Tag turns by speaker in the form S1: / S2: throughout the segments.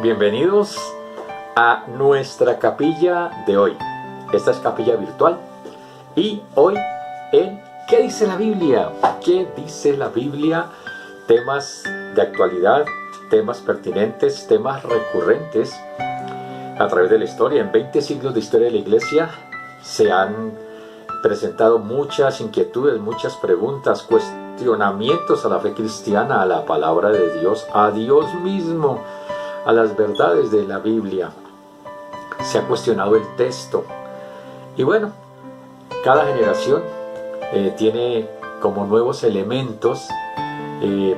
S1: Bienvenidos a nuestra capilla de hoy. Esta es capilla virtual y hoy en ¿qué dice la Biblia? ¿Qué dice la Biblia? Temas de actualidad, temas pertinentes, temas recurrentes a través de la historia. En 20 siglos de historia de la Iglesia se han presentado muchas inquietudes, muchas preguntas, cuestionamientos a la fe cristiana, a la palabra de Dios, a Dios mismo, a las verdades de la Biblia. Se ha cuestionado el texto. Y bueno, cada generación tiene como nuevos elementos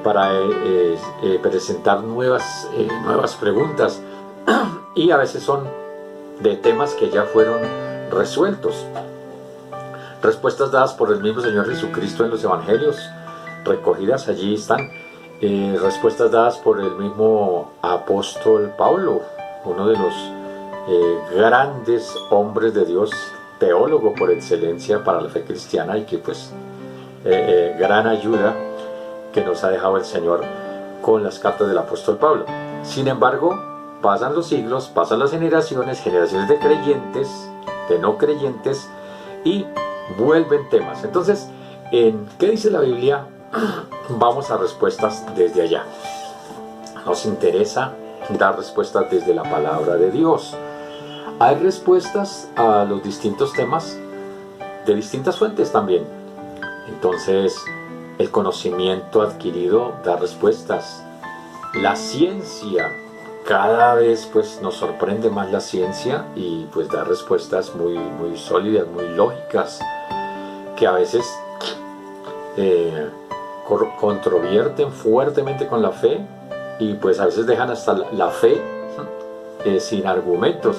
S1: para presentar nuevas preguntas y a veces son de temas que ya fueron resueltos. Respuestas dadas por el mismo Señor Jesucristo en los Evangelios, recogidas allí están. Respuestas dadas por el mismo apóstol Pablo, uno de los grandes hombres de Dios, teólogo por excelencia para la fe cristiana, y que pues gran ayuda que nos ha dejado el Señor con las cartas del apóstol Pablo. Sin embargo, pasan los siglos, pasan las generaciones de creyentes, de no creyentes, y vuelven temas. Entonces, ¿en qué dice la Biblia? Vamos a respuestas desde allá. Nos interesa dar respuestas desde la palabra de Dios. Hay respuestas a los distintos temas de distintas fuentes también. Entonces, el conocimiento adquirido da respuestas. La ciencia, cada vez pues nos sorprende más la ciencia y pues da respuestas muy sólidas, muy lógicas, que a veces controvierten fuertemente con la fe y pues a veces dejan hasta la fe sin argumentos,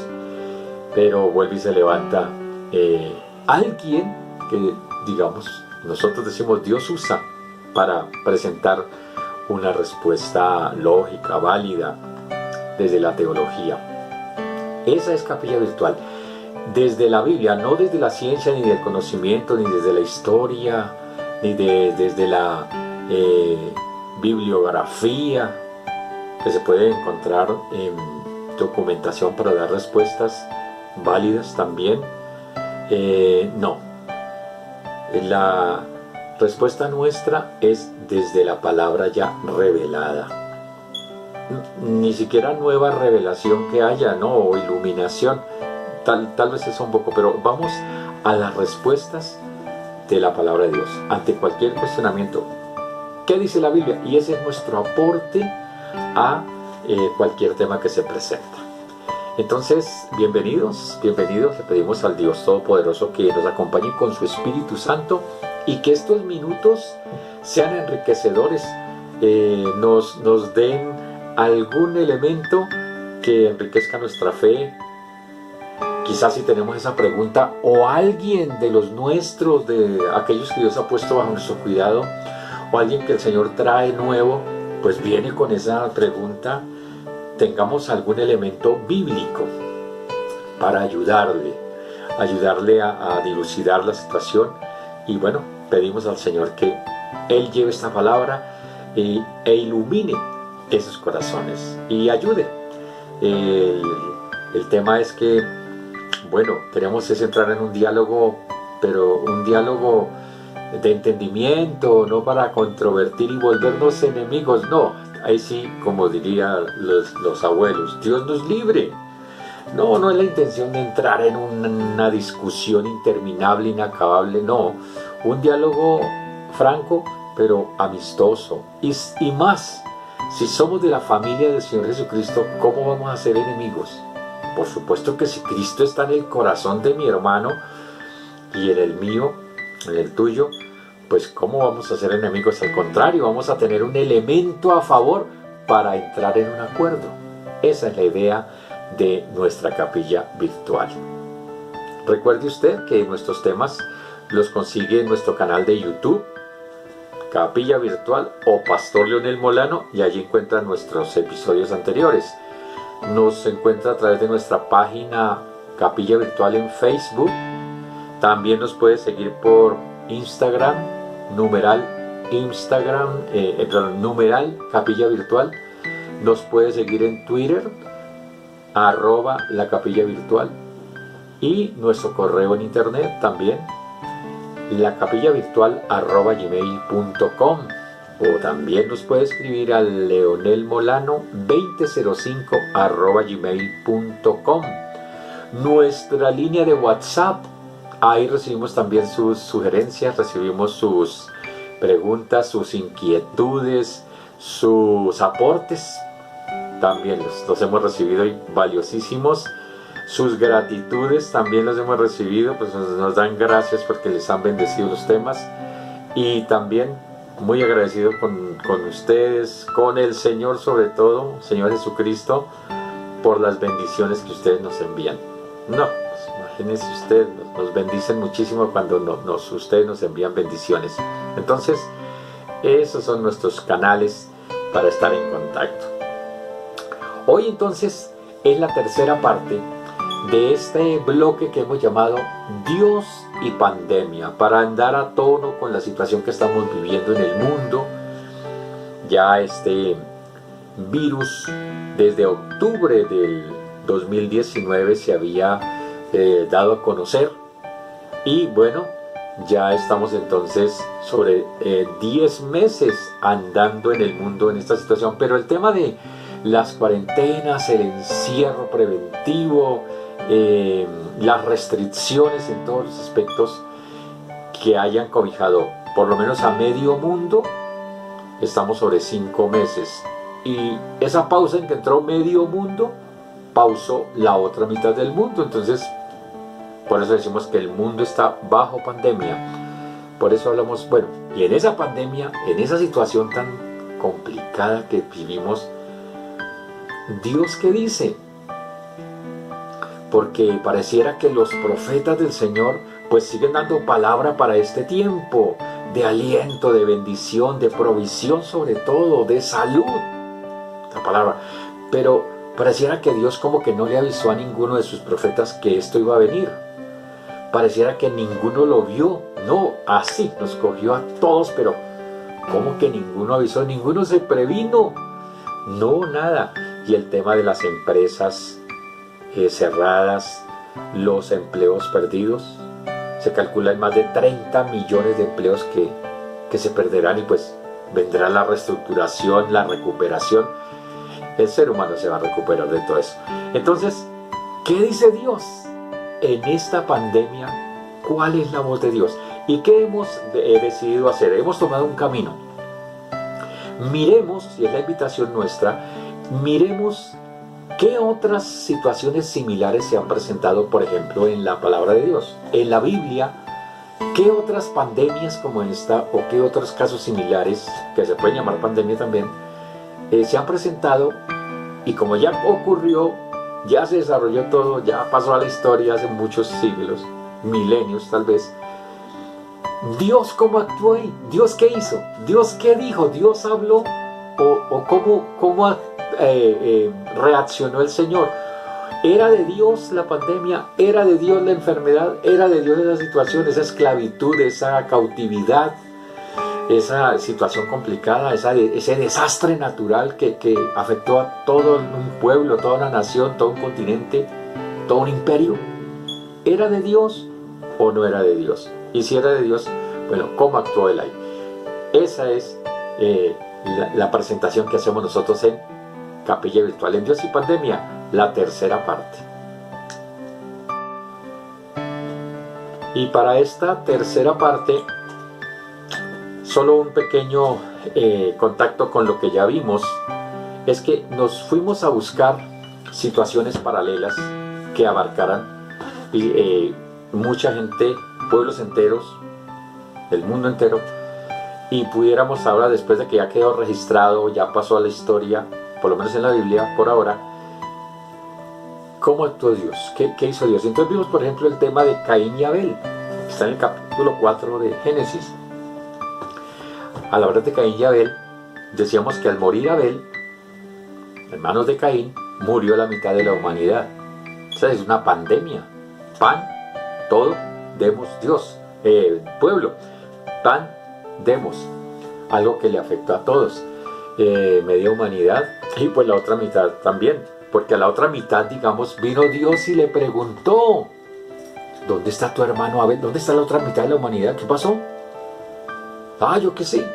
S1: pero vuelve y se levanta alguien que, digamos, nosotros decimos Dios usa para presentar una respuesta lógica, válida desde la teología. Esa es capilla virtual, desde la Biblia, no desde la ciencia, ni del conocimiento, ni desde la historia, ni desde la bibliografía que se puede encontrar en documentación para dar respuestas válidas también. No, la respuesta nuestra es desde la palabra ya revelada. Ni siquiera nueva revelación que haya, ¿no? O iluminación, tal vez es un poco, pero vamos a las respuestas de la palabra de Dios ante cualquier cuestionamiento. ¿Qué dice la Biblia? Y ese es nuestro aporte a cualquier tema que se presenta. Entonces, bienvenidos, le pedimos al Dios Todopoderoso que nos acompañe con su Espíritu Santo y que estos minutos sean enriquecedores, nos den algún elemento que enriquezca nuestra fe. Quizás si tenemos esa pregunta, o alguien de los nuestros, de aquellos que Dios ha puesto bajo nuestro cuidado, o alguien que el Señor trae nuevo, pues viene con esa pregunta, tengamos algún elemento bíblico para ayudarle a dilucidar la situación. Y bueno, pedimos al Señor que Él lleve esta palabra e ilumine esos corazones y ayude. El tema es que, bueno, queremos entrar en un diálogo, pero un diálogo de entendimiento, no para controvertir y volvernos enemigos, no. Ahí sí, como dirían los abuelos, Dios nos libre. No es la intención de entrar en una discusión interminable, inacabable, no. Un diálogo franco, pero amistoso. Y más, si somos de la familia del Señor Jesucristo, ¿cómo vamos a ser enemigos? Por supuesto que si Cristo está en el corazón de mi hermano y en el mío, en el tuyo, pues ¿cómo vamos a ser enemigos? Al contrario, vamos a tener un elemento a favor para entrar en un acuerdo. Esa es la idea de nuestra capilla virtual. Recuerde usted que nuestros temas los consigue en nuestro canal de YouTube, Capilla Virtual o Pastor Leonel Molano, y allí encuentran nuestros episodios anteriores. Nos encuentra a través de nuestra página Capilla Virtual en Facebook. También nos puede seguir por Instagram, numeral Capilla Virtual. Nos puede seguir en Twitter, la capilla virtual, y nuestro correo en internet también, lacapillavirtual@gmail.com, o también nos puede escribir al leonelmolano2005@gmail.com. Nuestra línea de WhatsApp, ahí recibimos también sus sugerencias, recibimos sus preguntas, sus inquietudes, sus aportes, también los hemos recibido y valiosísimos. Sus gratitudes también los hemos recibido, pues nos dan gracias porque les han bendecido los temas, y también muy agradecido con ustedes, con el Señor sobre todo, Señor Jesucristo, por las bendiciones que ustedes nos envían. No, pues imagínense ustedes, nos bendicen muchísimo cuando ustedes nos envían bendiciones. Entonces, esos son nuestros canales para estar en contacto. Hoy entonces es la tercera parte de este bloque que hemos llamado Dios y pandemia, para andar a tono con la situación que estamos viviendo en el mundo. Ya este virus desde octubre del 2019 se había dado a conocer, y bueno, ya estamos entonces sobre 10 meses andando en el mundo en esta situación. Pero el tema de las cuarentenas, el encierro preventivo, las restricciones en todos los aspectos que hayan cobijado por lo menos a medio mundo, estamos sobre 5 meses, y esa pausa en que entró medio mundo pausó la otra mitad del mundo. Entonces, por eso decimos que el mundo está bajo pandemia. Por eso hablamos, bueno, y en esa pandemia, en esa situación tan complicada que vivimos, ¿Dios qué dice? Porque pareciera que los profetas del Señor pues siguen dando palabra para este tiempo, de aliento, de bendición, de provisión, sobre todo, de salud, la palabra. Pero pareciera que Dios como que no le avisó a ninguno de sus profetas que esto iba a venir. Pareciera que ninguno lo vio. No, así nos cogió a todos, pero ¿cómo que ninguno avisó? Ninguno se previno. No, nada. Y el tema de las empresas cerradas, los empleos perdidos, se calcula en más de 30 millones de empleos que se perderán, y pues vendrá la reestructuración, la recuperación. El ser humano se va a recuperar de todo eso. Entonces, ¿qué dice Dios en esta pandemia? ¿Cuál es la voz de Dios? ¿Y qué hemos decidido hacer? Hemos tomado un camino. Miremos, y es la invitación nuestra, miremos qué otras situaciones similares se han presentado, por ejemplo, en la palabra de Dios, en la Biblia. ¿Qué otras pandemias como esta, o qué otros casos similares, que se pueden llamar pandemia también, se han presentado? Y como ya ocurrió, ya se desarrolló todo, ya pasó a la historia hace muchos siglos, milenios tal vez, ¿Dios cómo actuó ahí? ¿Dios qué hizo? ¿Dios qué dijo? ¿Dios habló? ¿O cómo reaccionó el Señor? ¿Era de Dios la pandemia? ¿Era de Dios la enfermedad? ¿Era de Dios esa situación, esa esclavitud, esa cautividad, esa situación complicada, ese desastre natural que afectó a todo un pueblo, toda una nación, todo un continente, todo un imperio? ¿Era de Dios o no era de Dios? Y si era de Dios, bueno, ¿cómo actuó Él ahí? Esa es la presentación que hacemos nosotros en Capilla Virtual en Dios y Pandemia, la tercera parte. Y para esta tercera parte, solo un pequeño contacto con lo que ya vimos, es que nos fuimos a buscar situaciones paralelas que abarcaran mucha gente, pueblos enteros, el mundo entero, y pudiéramos ahora, después de que ya quedó registrado, ya pasó a la historia, por lo menos en la Biblia por ahora, ¿cómo actuó Dios? ¿Qué hizo Dios? Entonces vimos, por ejemplo, el tema de Caín y Abel, que está en el capítulo 4 de Génesis. A la hora de Caín y Abel, decíamos que al morir Abel, hermanos de Caín, murió la mitad de la humanidad. O sea, es una pandemia. Pan, todo, demos Dios. Pueblo, pan, demos. Algo que le afectó a todos. Media humanidad, y pues la otra mitad también. Porque a la otra mitad, digamos, vino Dios y le preguntó, ¿dónde está tu hermano Abel? ¿Dónde está la otra mitad de la humanidad? ¿Qué pasó? Ah, yo qué sé.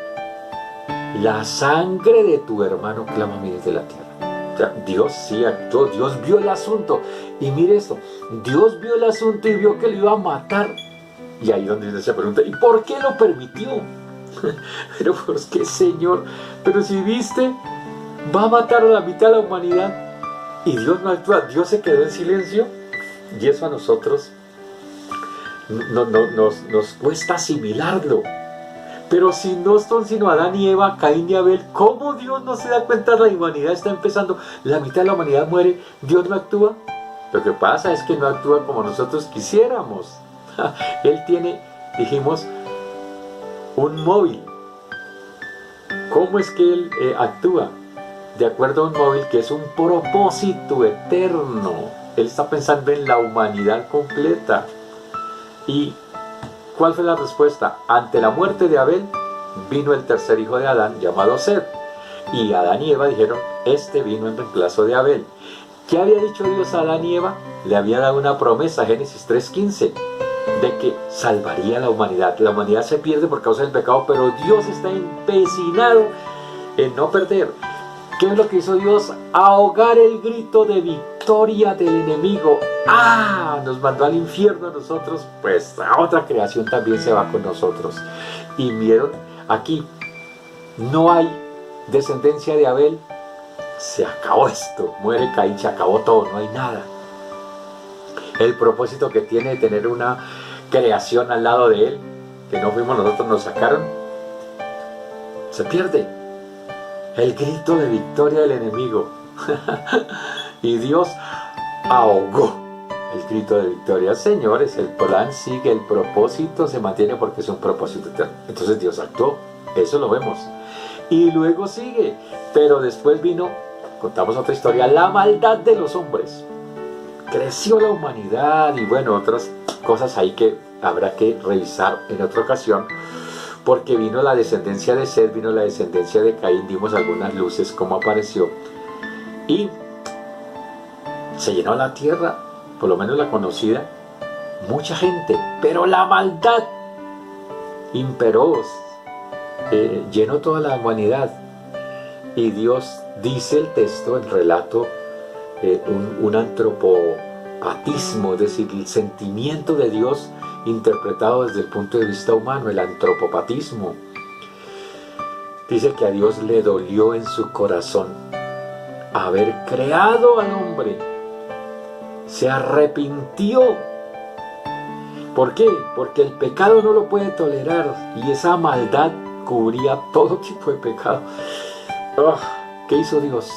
S1: La sangre de tu hermano clama a mí desde la tierra. O sea, Dios sí actuó, Dios vio el asunto. Y mire esto, Dios vio el asunto y vio que lo iba a matar. Y ahí donde uno se pregunta, ¿y por qué lo permitió? Pero pues qué Señor, pero si viste, va a matar a la mitad de la humanidad y Dios no actúa, Dios se quedó en silencio. Y eso a nosotros nos cuesta asimilarlo. Pero si no son sino Adán y Eva, Caín y Abel, ¿cómo Dios no se da cuenta? La humanidad está empezando, la mitad de la humanidad muere, Dios no actúa. Lo que pasa es que no actúa como nosotros quisiéramos. Él tiene, dijimos, un móvil. ¿Cómo es que Él actúa? De acuerdo a un móvil que es un propósito eterno. Él está pensando en la humanidad completa. ¿Y cuál fue la respuesta? Ante la muerte de Abel, vino el tercer hijo de Adán, llamado Set. Y Adán y Eva dijeron, este vino en reemplazo de Abel. ¿Qué había dicho Dios a Adán y Eva? Le había dado una promesa, Génesis 3:15, de que salvaría a la humanidad. La humanidad se pierde por causa del pecado, pero Dios está empecinado en no perder. ¿Qué es lo que hizo Dios? Ahogar el grito de victoria del enemigo. ¡Ah! Nos mandó al infierno a nosotros, pues a otra creación también se va con nosotros. Y vieron, aquí no hay descendencia de Abel. Se acabó esto, muere Caín, se acabó todo, no hay nada. El propósito que tiene de tener una creación al lado de él, que no fuimos nosotros, nos sacaron, se pierde. El grito de victoria del enemigo. Y Dios ahogó el grito de victoria. Señores, el plan sigue, el propósito se mantiene porque es un propósito eterno. Entonces Dios actuó, eso lo vemos. Y luego sigue, pero después vino, contamos otra historia, la maldad de los hombres. Creció la humanidad y bueno, otras cosas ahí que habrá que revisar en otra ocasión, porque vino la descendencia de Set, vino la descendencia de Caín, dimos algunas luces cómo apareció y se llenó la tierra, por lo menos la conocida, mucha gente, pero la maldad imperó, llenó toda la humanidad. Y Dios, dice el texto, el relato, un antropopatismo, es decir, el sentimiento de Dios interpretado desde el punto de vista humano, el antropopatismo. Dice que a Dios le dolió en su corazón haber creado al hombre. Se arrepintió. ¿Por qué? Porque el pecado no lo puede tolerar y esa maldad cubría todo tipo de pecado. ¿Qué hizo Dios?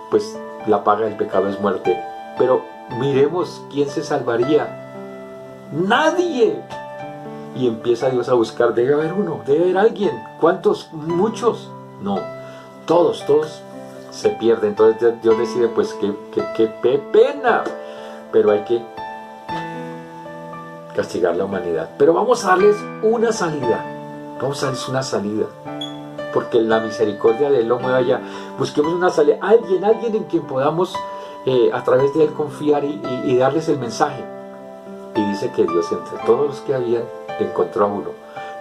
S1: Pues la paga del pecado es muerte. Pero miremos quién se salvaría. ¡Nadie! Y empieza Dios a buscar, debe haber uno, debe haber alguien. ¿Cuántos? Muchos. No, todos se pierden. Entonces Dios decide, pues qué pena. Pero hay que castigar la humanidad. Pero vamos a darles una salida. Vamos a darles una salida. Porque la misericordia de Él lo mueve allá. Busquemos una salida. Alguien en quien podamos a través de Él confiar y darles el mensaje. Y dice que Dios, entre todos los que habían, encontró a uno.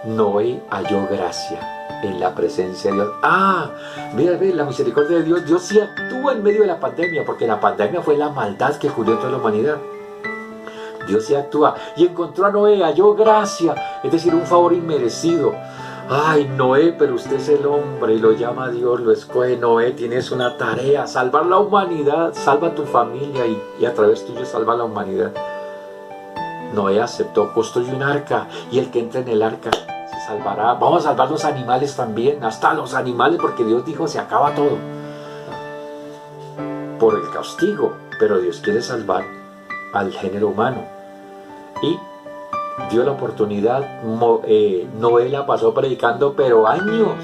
S1: Noé halló gracia en la presencia de Dios. Mira, la misericordia de Dios. Dios sí actúa en medio de la pandemia, porque la pandemia fue la maldad que cubrió toda la humanidad. Dios sí actúa. Y encontró a Noé, halló gracia, es decir, un favor inmerecido. Ay, Noé, pero usted es el hombre y lo llama a Dios, lo escoge. Noé, tienes una tarea, salvar la humanidad, salva a tu familia y a través tuyo salva a la humanidad. Noé aceptó, construyó un arca y el que entre en el arca se salvará. Vamos a salvar los animales también, hasta los animales, porque Dios dijo se acaba todo por el castigo, pero Dios quiere salvar al género humano y dio la oportunidad. Noé la pasó predicando, pero años.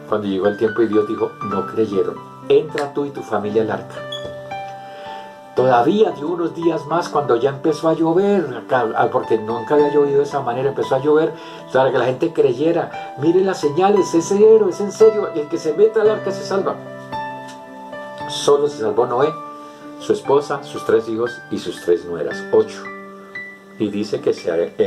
S1: Cuando llegó el tiempo y Dios dijo, no creyeron, entra tú y tu familia al arca. Todavía dio unos días más cuando ya empezó a llover, porque nunca había llovido de esa manera, empezó a llover para que la gente creyera. Miren las señales, es serio, es en serio, el que se meta al arca se salva. Solo se salvó Noé, su esposa, sus 3 hijos y sus 3 nueras, 8. Y dice que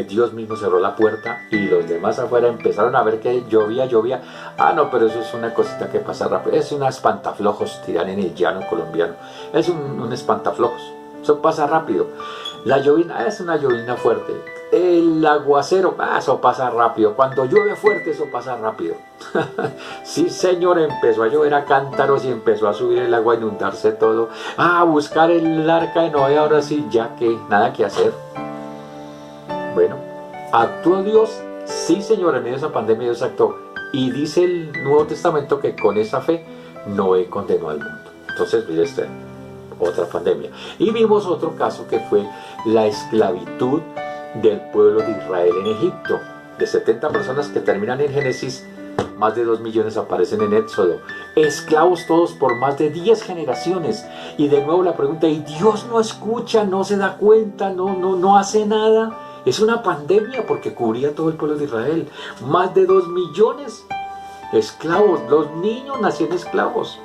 S1: Dios mismo cerró la puerta y los demás afuera empezaron a ver que llovía. Ah, no, pero eso es una cosita que pasa rápido. Es una espantaflojos, tiran en el llano colombiano. Es un espantaflojos. Eso pasa rápido. La llovina es una llovina fuerte. El aguacero, eso pasa rápido. Cuando llueve fuerte, eso pasa rápido. Sí, señor, empezó a llover a cántaros y empezó a subir el agua, a inundarse todo. A buscar el arca de Noé, ahora sí, ya que nada que hacer. Bueno, ¿actuó Dios? Sí, señor, en medio de esa pandemia Dios actuó. Y dice el Nuevo Testamento que con esa fe Noé condenó al mundo. Entonces, mire usted, otra pandemia. Y vimos otro caso que fue la esclavitud del pueblo de Israel en Egipto. De 70 personas que terminan en Génesis, más de 2 millones aparecen en Éxodo. Esclavos todos por más de 10 generaciones. Y de nuevo la pregunta, ¿y Dios no escucha, no se da cuenta, no hace nada? Es una pandemia porque cubría todo el pueblo de Israel. Más de 2 millones esclavos. Los niños nacían esclavos.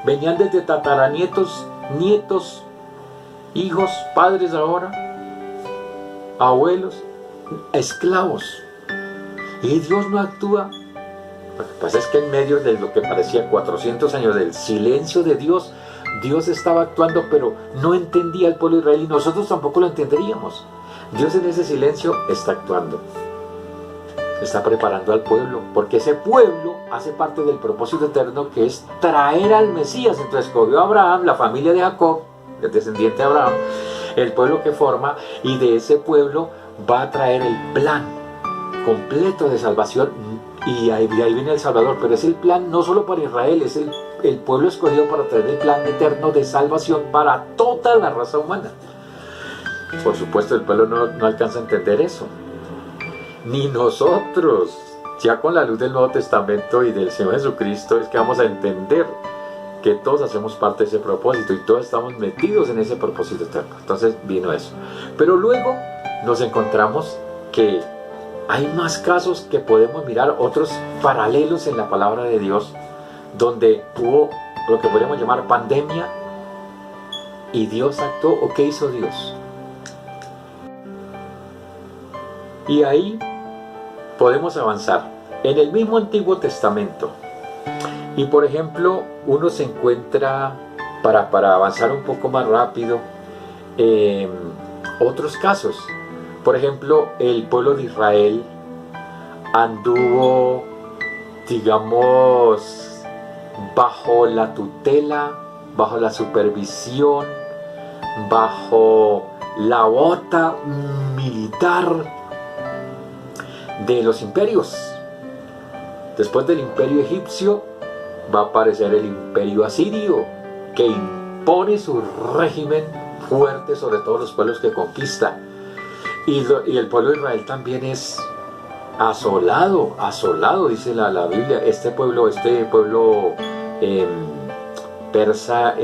S1: Venían desde tataranietos, nietos, hijos, padres ahora, abuelos, esclavos. Y Dios no actúa. Lo que pasa es que en medio de lo que parecía 400 años del silencio de Dios, Dios estaba actuando, pero no entendía el pueblo de Israel y nosotros tampoco lo entenderíamos. Dios en ese silencio está actuando, está preparando al pueblo, porque ese pueblo hace parte del propósito eterno que es traer al Mesías. Entonces escogió a Abraham, la familia de Jacob, el descendiente de Abraham, el pueblo que forma, y de ese pueblo va a traer el plan completo de salvación, y ahí viene el Salvador. Pero es el plan no solo para Israel, es el pueblo escogido para traer el plan eterno de salvación para toda la raza humana. Por supuesto, el pueblo no alcanza a entender eso, ni nosotros. Ya con la luz del Nuevo Testamento y del Señor Jesucristo es que vamos a entender que todos hacemos parte de ese propósito y todos estamos metidos en ese propósito eterno. Entonces vino eso. Pero luego nos encontramos que hay más casos que podemos mirar, otros paralelos en la palabra de Dios, donde hubo lo que podríamos llamar pandemia y Dios actuó. ¿O qué hizo Dios? Y ahí podemos avanzar en el mismo Antiguo Testamento. Y por ejemplo, uno se encuentra, para avanzar un poco más rápido, otros casos. Por ejemplo, el pueblo de Israel anduvo, digamos, bajo la tutela, bajo la supervisión, bajo la bota militar de los imperios. Después del imperio egipcio va a aparecer el imperio asirio, que impone su régimen fuerte sobre todos los pueblos que conquista. Y el pueblo de Israel también es asolado, dice la Biblia. Este pueblo persa,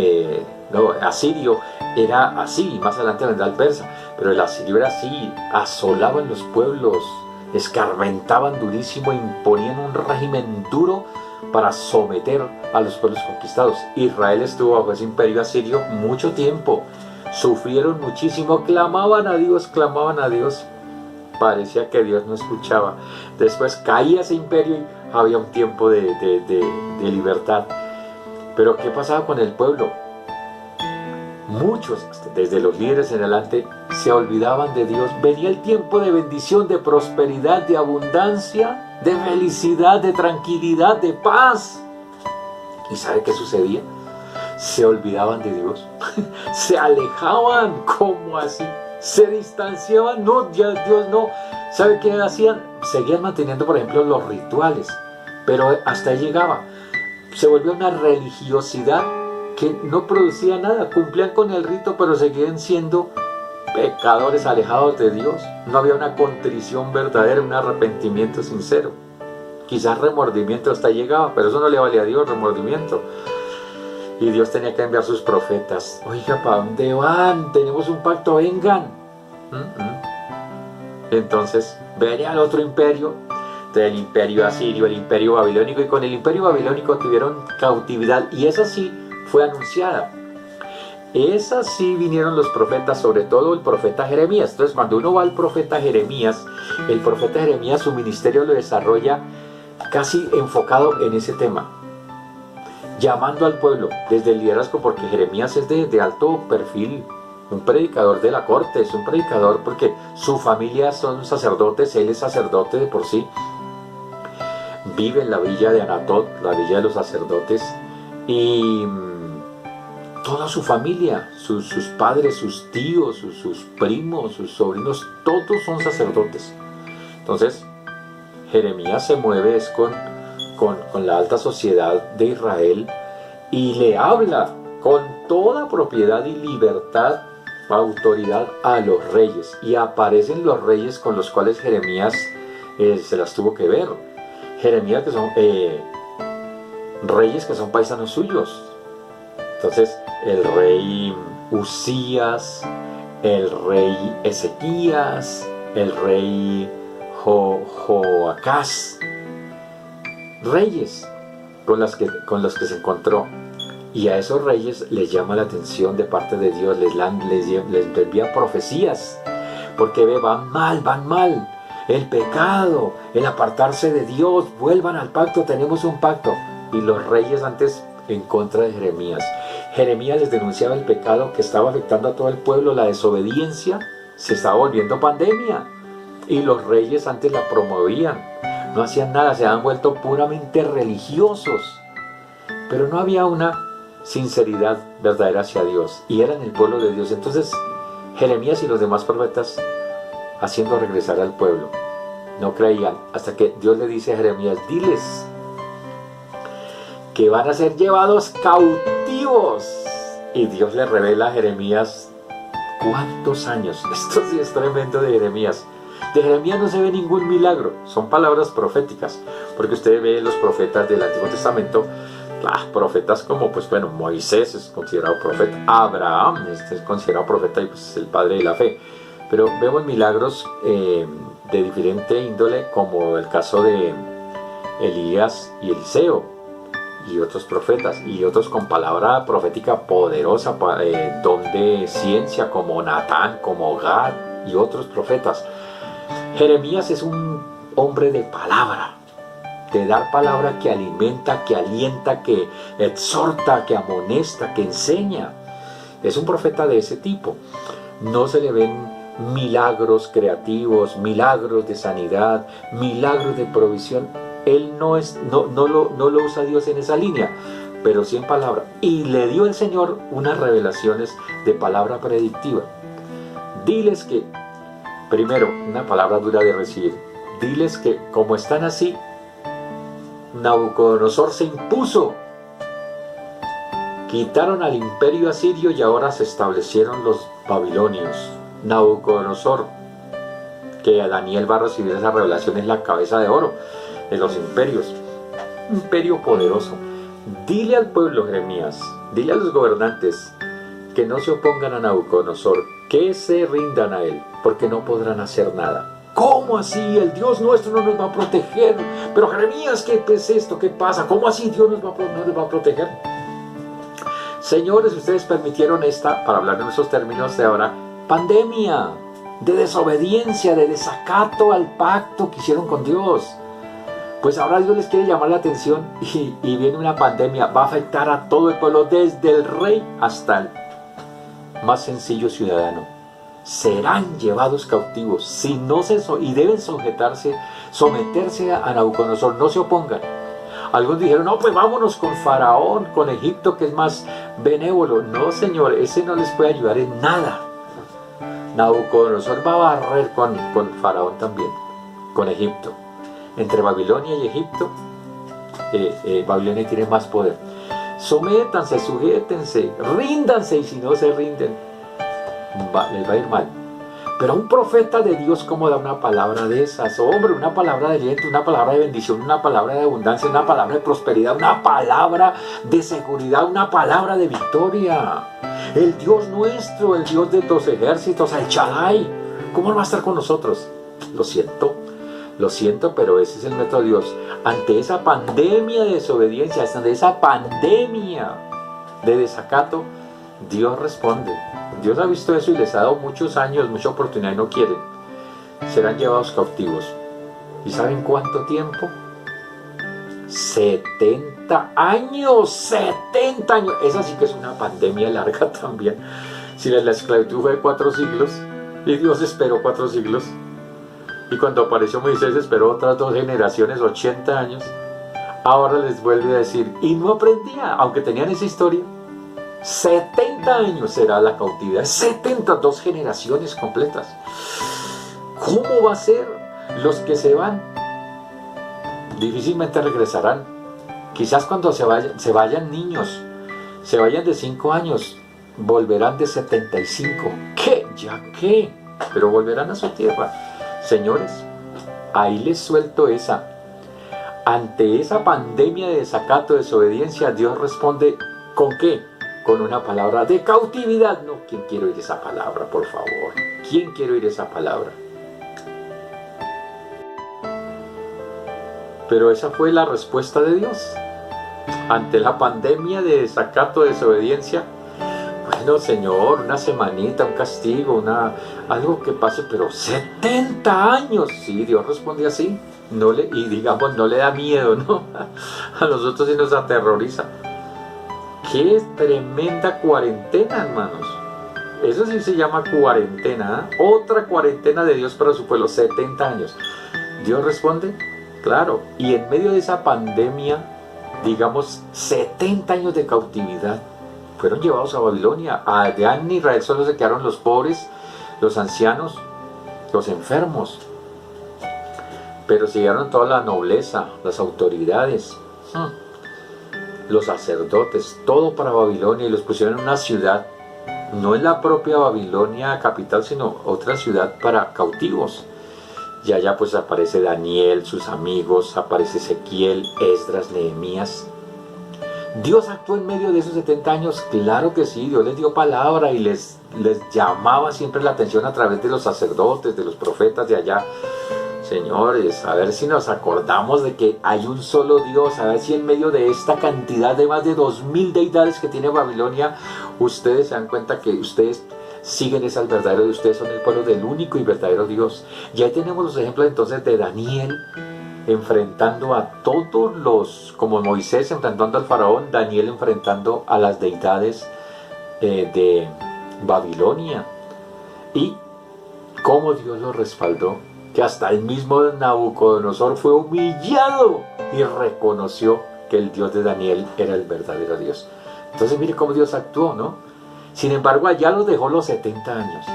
S1: asirio, era así, más adelante vendrá el persa, pero el asirio era así, asolaban los pueblos, escarmentaban durísimo, imponían un régimen duro para someter a los pueblos conquistados. Israel estuvo bajo ese imperio asirio mucho tiempo, sufrieron muchísimo, clamaban a Dios, parecía que Dios no escuchaba. Después caía ese imperio y había un tiempo de libertad. Pero ¿qué pasaba con el pueblo? Muchos, desde los líderes en adelante, se olvidaban de Dios. Venía el tiempo de bendición, de prosperidad, de abundancia, de felicidad, de tranquilidad, de paz. ¿Y sabe qué sucedía? Se olvidaban de Dios. Se alejaban. ¿Cómo así? Se distanciaban. No, ya Dios no. ¿Sabe qué hacían? Seguían manteniendo, por ejemplo, los rituales, pero hasta ahí llegaba. Se volvió una religiosidad que no producía nada. Cumplían con el rito, pero seguían siendo pecadores alejados de Dios. No había una contrición verdadera, un arrepentimiento sincero. Quizás remordimiento hasta llegaba, pero eso no le valía a Dios, remordimiento. Y Dios tenía que enviar sus profetas. Oiga, ¿para dónde van? Tenemos un pacto, vengan. Entonces venía el otro imperio, del imperio asirio, el imperio babilónico, y con el imperio babilónico tuvieron cautividad, y eso sí, fue anunciada. Esas sí vinieron los profetas, sobre todo el profeta Jeremías. Entonces, cuando uno va al profeta Jeremías, el profeta Jeremías, su ministerio lo desarrolla casi enfocado en ese tema, llamando al pueblo desde el liderazgo, porque Jeremías es de alto perfil, un predicador de la corte, es un predicador porque su familia son sacerdotes, él es sacerdote de por sí, vive en la villa de Anatot, la villa de los sacerdotes, y toda su familia, sus padres, sus tíos, sus primos, sus sobrinos, todos son sacerdotes. Entonces, Jeremías se mueve es con la alta sociedad de Israel y le habla con toda propiedad y libertad, autoridad a los reyes. Y aparecen los reyes con los cuales Jeremías se las tuvo que ver. Jeremías, que son reyes que son paisanos suyos. Entonces, el rey Usías, el rey Ezequías, el rey Joacás, reyes con los que se encontró. Y a esos reyes les llama la atención de parte de Dios, les envía profecías, porque van mal, el pecado, el apartarse de Dios, vuelvan al pacto, tenemos un pacto. Y los reyes antes en contra de Jeremías. Jeremías les denunciaba el pecado que estaba afectando a todo el pueblo, la desobediencia se estaba volviendo pandemia. Y los reyes antes la promovían, no hacían nada, se habían vuelto puramente religiosos. Pero no había una sinceridad verdadera hacia Dios, y eran el pueblo de Dios. Entonces Jeremías y los demás profetas haciendo regresar al pueblo, no creían, hasta que Dios le dice a Jeremías: diles que van a ser llevados cautivos. Y Dios le revela a Jeremías cuántos años. Esto sí es tremendo de Jeremías. De Jeremías no se ve ningún milagro, son palabras proféticas, porque usted ve los profetas del Antiguo Testamento, profetas como, Moisés es considerado profeta, Abraham es considerado profeta y pues el padre de la fe. Pero vemos milagros de diferente índole, como el caso de Elías y Eliseo, y otros profetas, y otros con palabra profética poderosa, don de ciencia, como Natán, como Gad, y otros profetas. Jeremías es un hombre de palabra, de dar palabra que alimenta, que alienta, que exhorta, que amonesta, que enseña. Es un profeta de ese tipo. No se le ven milagros creativos, milagros de sanidad, milagros de provisión. Él no lo usa Dios en esa línea, pero sí en palabra. Y le dio el Señor unas revelaciones de palabra predictiva. Diles que, primero, una palabra dura de recibir. Diles que, como están así, Nabucodonosor se impuso. Quitaron al imperio asirio y ahora se establecieron los babilonios. Nabucodonosor, que a Daniel va a recibir esa revelación, es la cabeza de oro de los imperios, imperio poderoso. Dile al pueblo, Jeremías, dile a los gobernantes que no se opongan a Nabucodonosor, que se rindan a él, porque no podrán hacer nada. ¿Cómo así? El Dios nuestro no nos va a proteger. Pero Jeremías, ¿qué es esto? ¿Qué pasa? ¿Cómo así Dios no nos va a proteger? Señores, ustedes permitieron esta, para hablar en esos términos de ahora, pandemia de desobediencia, de desacato al pacto que hicieron con Dios. Pues ahora Dios les quiere llamar la atención y viene una pandemia, va a afectar a todo el pueblo, desde el rey hasta el más sencillo ciudadano. Serán llevados cautivos y deben someterse a Nabucodonosor, no se opongan. Algunos dijeron: no, pues vámonos con Faraón, con Egipto, que es más benévolo. No, señor, ese no les puede ayudar en nada. Nabucodonosor va a barrer con Faraón también, con Egipto. Entre Babilonia y Egipto, Babilonia tiene más poder. Sométanse, sujétense, ríndanse, y si no se rinden, les va a ir mal. Pero un profeta de Dios, ¿cómo da una palabra de esas? Hombre, una palabra de aliento, una palabra de bendición, una palabra de abundancia, una palabra de prosperidad, una palabra de seguridad, una palabra de victoria. El Dios nuestro, el Dios de los ejércitos, el Shaddai, ¿cómo no va a estar con nosotros? Lo siento, pero ese es el método de Dios. Ante esa pandemia de desobediencia, ante esa pandemia de desacato, Dios responde. Dios ha visto eso y les ha dado muchos años, mucha oportunidad y no quieren. Serán llevados cautivos. ¿Y saben cuánto tiempo? 70 años, 70 años. Esa sí que es una pandemia larga también. Si la esclavitud fue de 4 siglos y Dios esperó 4 siglos, y cuando apareció Moisés esperó otras 2 generaciones, 80 años, ahora les vuelve a decir, y no aprendía, aunque tenían esa historia. 70 años será la cautividad, 72 generaciones completas. ¿Cómo va a ser? Los que se van difícilmente regresarán. Quizás cuando se vayan niños, se vayan de 5 años, volverán de 75. ¿Qué? ¿Ya qué? Pero volverán a su tierra. Señores, ahí les suelto esa. Ante esa pandemia de desacato, de desobediencia, Dios responde ¿con qué? Con una palabra de cautividad. No, ¿quién quiere oír esa palabra, por favor? ¿Quién quiere oír esa palabra? Pero esa fue la respuesta de Dios. Ante la pandemia de desacato, de desobediencia, bueno, Señor, una semanita, un castigo, algo que pase, pero 70 años. Sí, Dios responde así. Y digamos, no le da miedo, ¿no? A nosotros sí nos aterroriza. ¡Qué tremenda cuarentena, hermanos! Eso sí se llama cuarentena, ¿eh? Otra cuarentena de Dios para su pueblo, 70 años. Dios responde, claro. Y en medio de esa pandemia, digamos, 70 años de cautividad, fueron llevados a Babilonia. Allá en Israel solo se quedaron los pobres, los ancianos, los enfermos. Pero siguieron toda la nobleza, las autoridades, los sacerdotes, todo para Babilonia, y los pusieron en una ciudad, no en la propia Babilonia capital, sino otra ciudad para cautivos. Y allá pues aparece Daniel, sus amigos, aparece Ezequiel, Esdras, Nehemías. ¿Dios actuó en medio de esos 70 años? Claro que sí. Dios les dio palabra y les llamaba siempre la atención a través de los sacerdotes, de los profetas de allá. Señores, a ver si nos acordamos de que hay un solo Dios, a ver si en medio de esta cantidad de más de 2000 deidades que tiene Babilonia, ustedes se dan cuenta que ustedes siguen es al verdadero Dios, ustedes son el pueblo del único y verdadero Dios. Y ahí tenemos los ejemplos entonces de Daniel enfrentando a todos los, como Moisés enfrentando al faraón, Daniel enfrentando a las deidades de Babilonia. Y cómo Dios lo respaldó, que hasta el mismo Nabucodonosor fue humillado y reconoció que el Dios de Daniel era el verdadero Dios. Entonces mire cómo Dios actuó, ¿no? Sin embargo, allá los dejó los 70 años.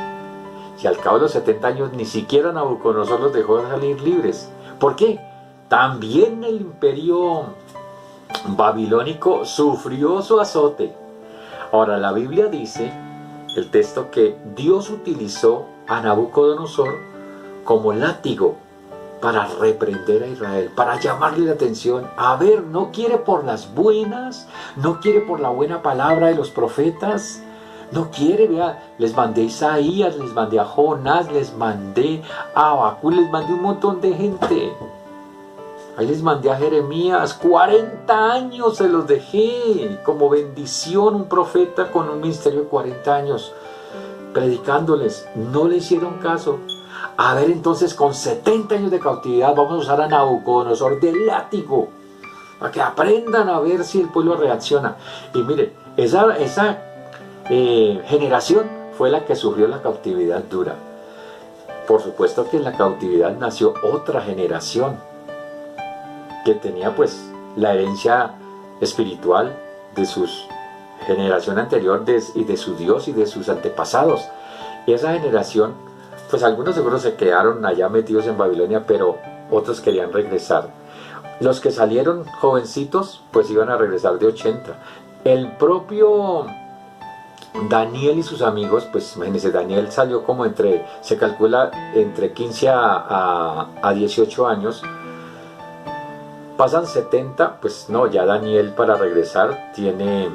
S1: Y al cabo de los 70 años ni siquiera Nabucodonosor los dejó salir libres. ¿Por qué? También el imperio babilónico sufrió su azote. Ahora, la Biblia dice, el texto, que Dios utilizó a Nabucodonosor como látigo para reprender a Israel, para llamarle la atención. A ver, no quiere por las buenas, no quiere por la buena palabra de los profetas, no quiere, vea, les mandé a Isaías, les mandé a Jonás, les mandé a Habacuc, les mandé un montón de gente. Ahí les mandé a Jeremías, 40 años se los dejé como bendición, un profeta con un ministerio de 40 años, predicándoles. No le hicieron caso. A ver, entonces, con 70 años de cautividad vamos a usar a Nabucodonosor de látigo, para que aprendan a ver si el pueblo reacciona. Y mire, esa generación fue la que sufrió la cautividad dura. Por supuesto que en la cautividad nació otra generación que tenía pues la herencia espiritual de su generación anterior y de su Dios y de sus antepasados. Y esa generación, pues algunos seguro se quedaron allá metidos en Babilonia, pero otros querían regresar. Los que salieron jovencitos, pues iban a regresar de 80. El propio Daniel y sus amigos, pues imagínense, Daniel salió como se calcula entre 15 a 18 años. Pasan 70, pues no, ya Daniel para regresar tiene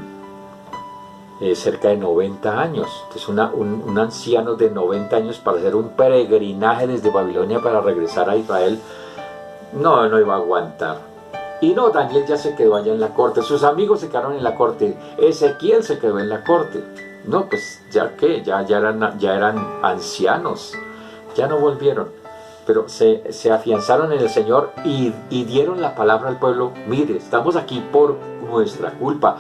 S1: cerca de 90 años. Entonces un anciano de 90 años para hacer un peregrinaje desde Babilonia para regresar a Israel, no iba a aguantar. Y no, Daniel ya se quedó allá en la corte, sus amigos se quedaron en la corte, Ezequiel se quedó en la corte. No, pues ya que, ya eran ancianos, ya no volvieron. Pero se afianzaron en el Señor y dieron la palabra al pueblo. Mire, estamos aquí por nuestra culpa.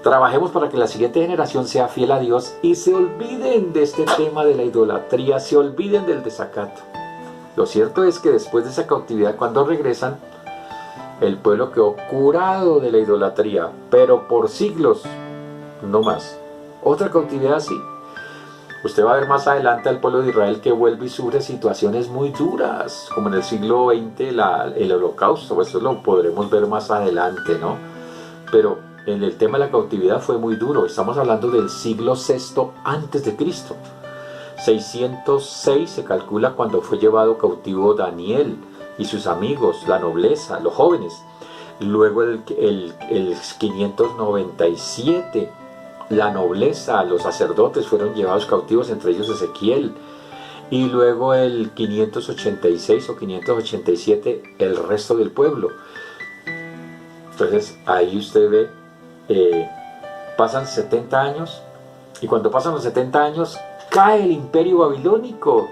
S1: Trabajemos para que la siguiente generación sea fiel a Dios y se olviden de este tema de la idolatría, se olviden del desacato. Lo cierto es que después de esa cautividad, cuando regresan, el pueblo quedó curado de la idolatría, pero por siglos, no más. Otra cautividad sí. Usted va a ver más adelante al pueblo de Israel que vuelve y sufre situaciones muy duras, como en el siglo XX el holocausto. Eso lo podremos ver más adelante, ¿no? Pero en el tema de la cautividad fue muy duro. Estamos hablando del siglo VI antes de Cristo. 606 se calcula cuando fue llevado cautivo Daniel y sus amigos, la nobleza, los jóvenes. Luego el 597, la nobleza, los sacerdotes fueron llevados cautivos, entre ellos Ezequiel. Y luego el 586 o 587, el resto del pueblo. Entonces ahí usted ve, pasan 70 años, y cuando pasan los 70 años, cae el imperio babilónico.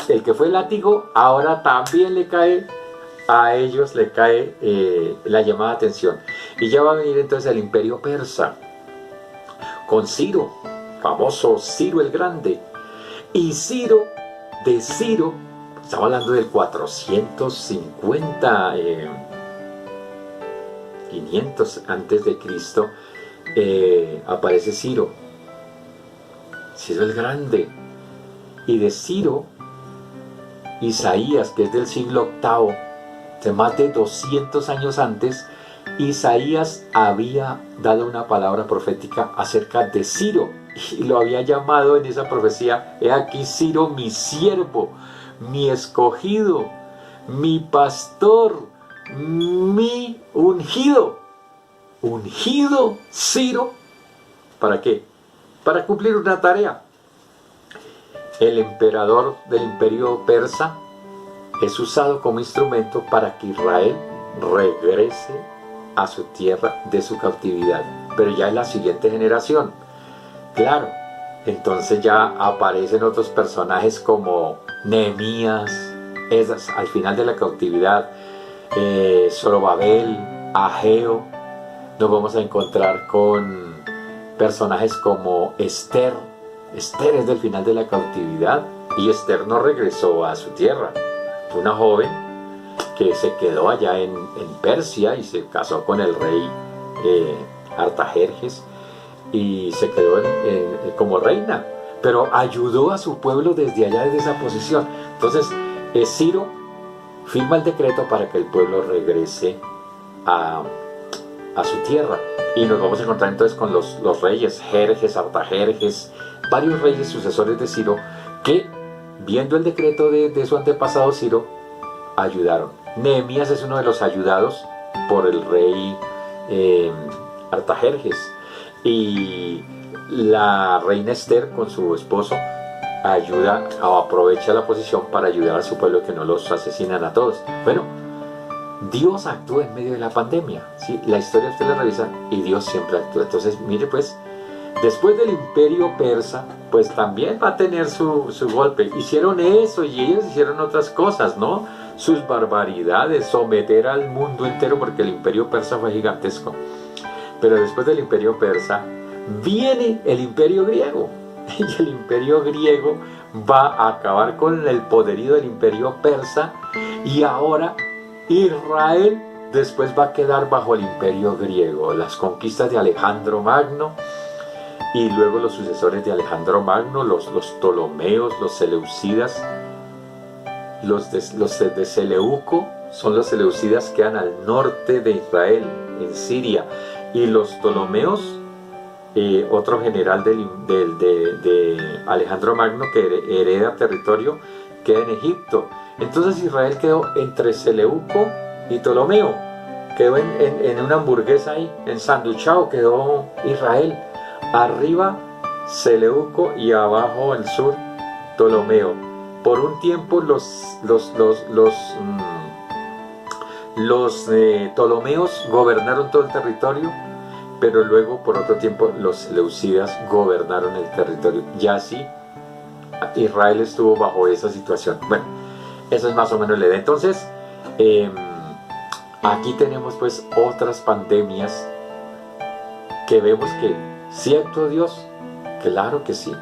S1: El que fue el látigo, ahora también le cae, a ellos le cae la llamada de atención. Y ya va a venir entonces el imperio persa, con Ciro, famoso Ciro el Grande. Y Ciro, estamos hablando del 450, 500 antes de Cristo, aparece Ciro el Grande. Y de Ciro, Isaías, que es del siglo VIII, de más de 200 años antes, Isaías había dado una palabra profética acerca de Ciro y lo había llamado en esa profecía: he aquí Ciro, mi siervo, mi escogido, mi pastor, mi ungido. Ungido Ciro, ¿para qué? Para cumplir una tarea. El emperador del imperio persa es usado como instrumento para que Israel regrese a su tierra de su cautividad, pero ya en la siguiente generación. Claro, entonces ya aparecen otros personajes como Nehemías, Esdras, al final de la cautividad, Zorobabel, Ageo. Nos vamos a encontrar con personajes como Esther. Esther es del final de la cautividad, y Esther no regresó a su tierra. Fue una joven que se quedó allá en Persia y se casó con el rey Artajerjes y se quedó como reina, pero ayudó a su pueblo desde allá, desde esa posición. Entonces Ciro firma el decreto para que el pueblo regrese a su tierra, y nos vamos a encontrar entonces con los reyes Jerjes, Artajerjes, varios reyes sucesores de Ciro que, viendo el decreto de su antepasado Ciro, ayudaron. Nehemías es uno de los ayudados por el rey Artajerjes, y la reina Esther con su esposo ayuda o aprovecha la posición para ayudar a su pueblo, que no los asesinan a todos. Bueno, Dios actúa en medio de la pandemia, ¿sí? La historia usted la revisa y Dios siempre actúa. Entonces, mire pues, después del imperio persa, pues también va a tener su golpe. Hicieron eso y ellos hicieron otras cosas, ¿no? Sus barbaridades, someter al mundo entero, porque el imperio persa fue gigantesco. Pero después del imperio persa viene el imperio griego, y el imperio griego va a acabar con el poderío del imperio persa, y ahora Israel después va a quedar bajo el imperio griego. Las conquistas de Alejandro Magno, y luego los sucesores de Alejandro Magno, los Ptolomeos, los Seleucidas. Los de Seleuco son los seleucidas que quedan al norte de Israel, en Siria, y los Ptolomeos, otro general de Alejandro Magno que hereda territorio, queda en Egipto. Entonces Israel quedó entre Seleuco y Ptolomeo, quedó en una hamburguesa ahí, ensanduchado quedó Israel. Arriba Seleuco y abajo el sur Ptolomeo. Por un tiempo Los Ptolomeos gobernaron todo el territorio, pero luego por otro tiempo los Seleucidas gobernaron el territorio. Y así Israel estuvo bajo esa situación. Bueno, eso es más o menos la idea. Entonces, aquí tenemos pues otras pandemias que vemos que ¿sí actuó Dios? Claro que sí.